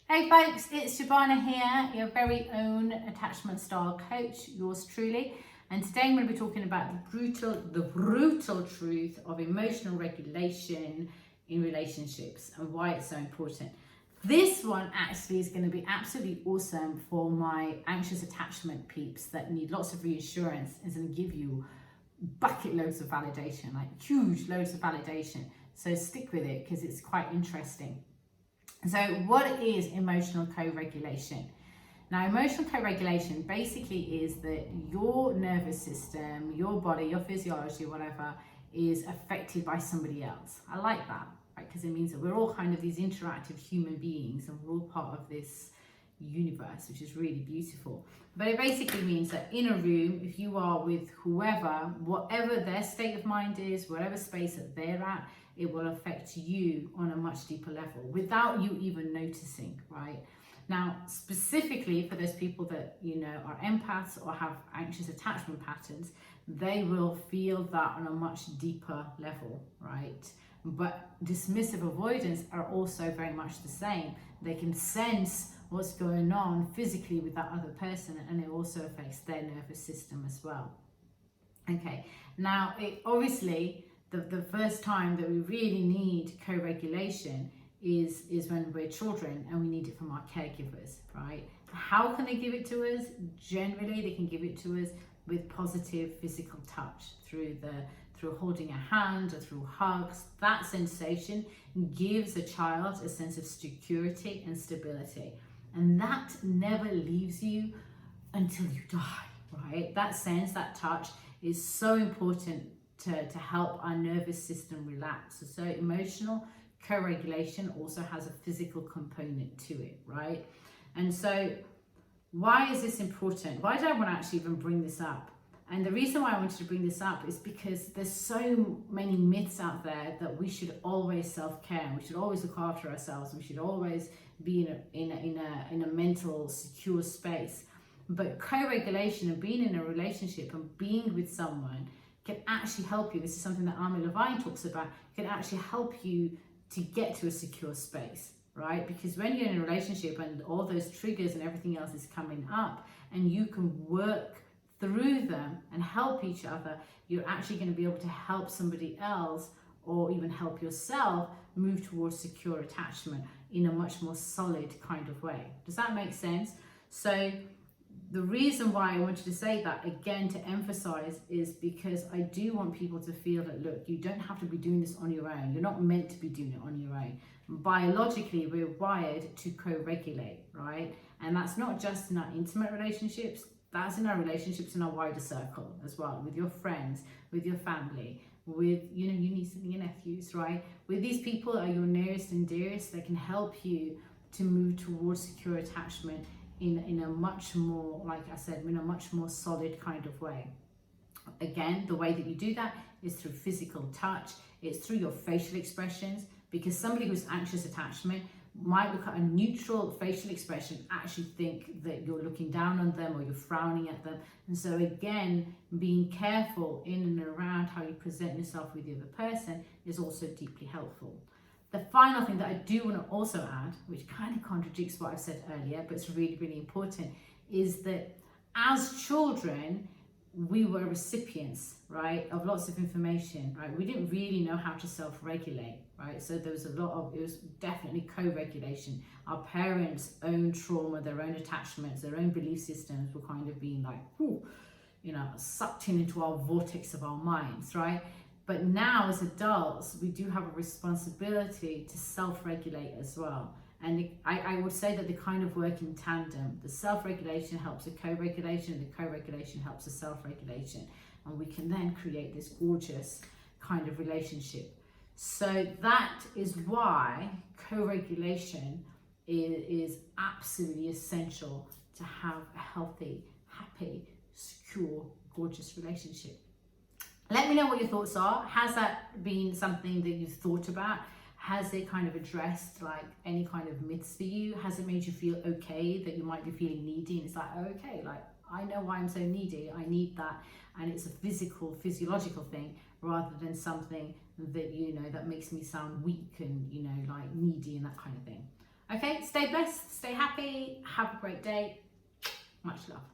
Hey folks, it's Shabana here, your very own attachment style coach, yours truly. And today I'm going to be talking about the brutal truth of emotional regulation in relationships and why it's so important. This one actually is going to be absolutely awesome for my anxious attachment peeps that need lots of reassurance and going to give you bucket loads of validation, like huge loads of validation. So stick with it because it's quite interesting. So what is emotional co-regulation? Now, emotional co-regulation basically is that your nervous system, your body, your physiology, whatever, is affected by somebody else. I like that, right? Because it means that we're all kind of these interactive human beings and we're all part of this universe, which is really beautiful. But it basically means that in a room, if you are with whoever, whatever their state of mind is, whatever space that they're at, it will affect you on a much deeper level without you even noticing, right? Now, specifically for those people that, are empaths or have anxious attachment patterns, they will feel that on a much deeper level, right? But dismissive avoidants are also very much the same. They can sense what's going on physically with that other person, and it also affects their nervous system as well. Okay, now obviously the first time that we really need co-regulation is when we're children, and we need it from our caregivers, right? How can they give it to us? Generally, they can give it to us with positive physical touch through holding a hand or through hugs. That sensation gives a child a sense of security and stability, and that never leaves you until you die, right? That sense, that touch is so important to help our nervous system relax. So emotional co-regulation also has a physical component to it, right? And so why is this important? Why do I want to actually even bring this up? And the reason why I wanted to bring this up is because there's so many myths out there that we should always self-care, we should always look after ourselves, we should always be in a mental secure space. But co-regulation and being in a relationship and being with someone can actually help you. This is something that Armin Levine talks about. Can actually help you to get to a secure space, right? Because when you're in a relationship and all those triggers and everything else is coming up, and you can work through them and help each other, you're actually going to be able to help somebody else or even help yourself move towards secure attachment in a much more solid kind of way. Does that make sense? So the reason why I wanted to say that again, to emphasize, is because I do want people to feel that, look, you don't have to be doing this on your own. You're not meant to be doing it on your own. Biologically, we're wired to co-regulate, right? And that's not just in our intimate relationships, that's in our relationships in our wider circle as well, with your friends, with your family, with your nieces and your nephews, right? With these people are your nearest and dearest, that can help you to move towards secure attachment in a much more, like I said, in a much more solid kind of way. Again, the way that you do that is through physical touch, it's through your facial expressions, because somebody who's anxious attachment might look at a neutral facial expression, actually think that you're looking down on them or you're frowning at them. And so again, being careful in and around how you present yourself with the other person is also deeply helpful. The final thing that I do want to also add, which kind of contradicts what I've said earlier, but it's really, really important, is that as children, we were recipients, right, of lots of information, right? We didn't really know how to self-regulate, right? So there was it was definitely co-regulation. Our parents' own trauma, their own attachments, their own belief systems were kind of being like, sucked into our vortex of our minds, right? But now as adults, we do have a responsibility to self-regulate as well. And I would say that they kind of work in tandem. The self-regulation helps the co-regulation, the co-regulation helps the self-regulation. And we can then create this gorgeous kind of relationship. So that is why co-regulation is absolutely essential to have a healthy, happy, secure, gorgeous relationship. Let me know what your thoughts are. Has that been something that you've thought about? Has it kind of addressed like any kind of myths for you? Has it made you feel okay that you might be feeling needy? And it's like, oh, okay, like I know why I'm so needy. I need that. And it's a physiological thing rather than something that, that makes me sound weak and, like needy and that kind of thing. Okay, stay blessed, stay happy, have a great day. Much love.